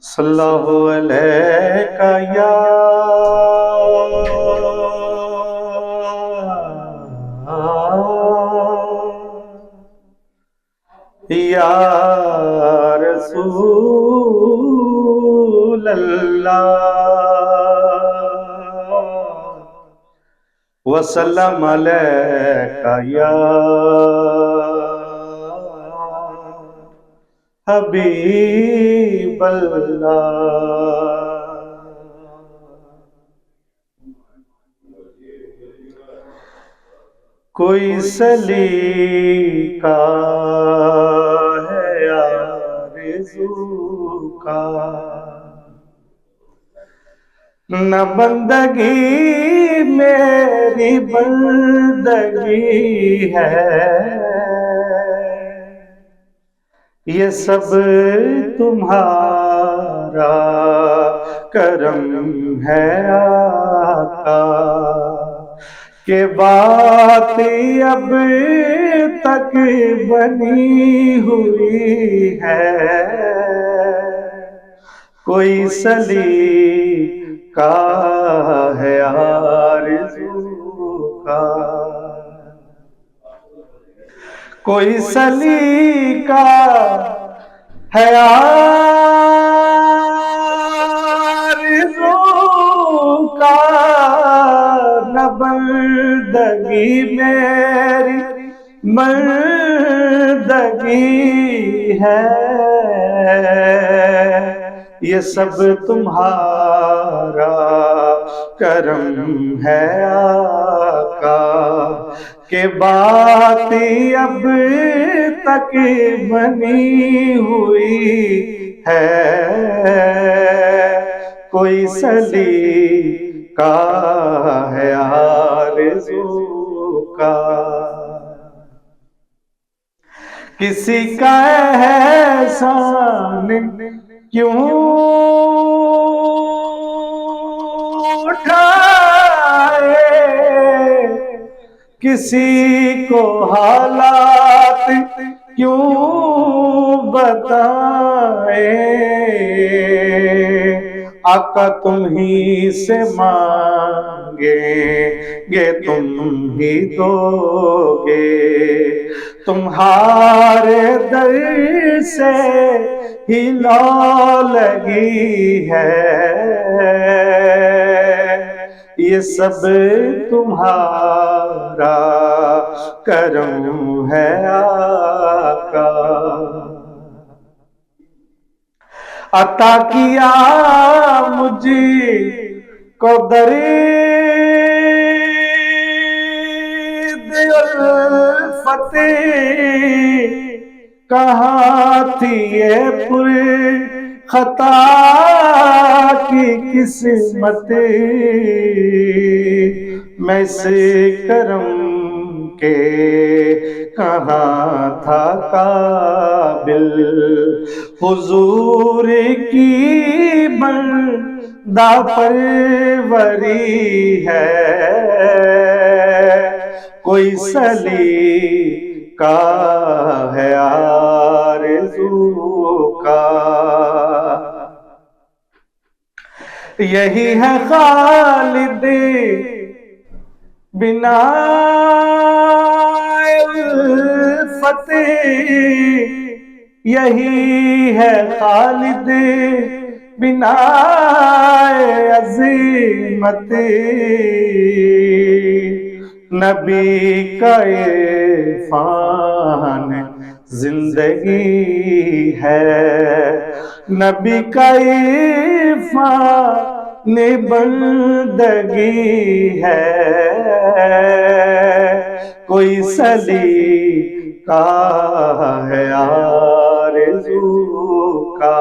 صلی اللہ علیہ یا رسول اللہ وسلم علیکہ یا حبیب اللہ۔ کوئی سلیقہ ہے آرزو کا، نہ بندگی میری بندگی ہے، یہ سب تمہارا کرم ہے آقا، کہ بات اب تک بنی ہوئی ہے، کوئی سلیقہ ہے آرزو کا، کوئی سلیقہ ہے آرزو کا، نہ بندگی میری بندگی ہے، یہ سب تمہارا کرم ہے آقا، کہ بات اب تک بنی ہوئی ہے، کوئی سلیقہ ہے آرزو کا، کسی کا احسان کیوں اٹھائے، کسی کو حالات کیوں بتائے، آقا تم ہی سے مانگیں گے تم ہی دو گے، تمہارے در سے ہی لو لگی ہے، یہ سب تمہارا کرم ہے آقا، عطا کیا مجھ کو درد الفت، کہاں تھی یہ پر خطا کی قسمت، میں اس کرم کے کہاں تھا قابل، حضور کی بندہ پروری ہے، کوئی سلیقہ ہے آرزو کا، یہی ہے خالد بنا الفت، یہی ہے خالد بنا عظمت، نبی کا عرفان زندگی ہے، نبی کا عرفان بندگی ہے، کوئی سلیقہ ہے آرزو کا۔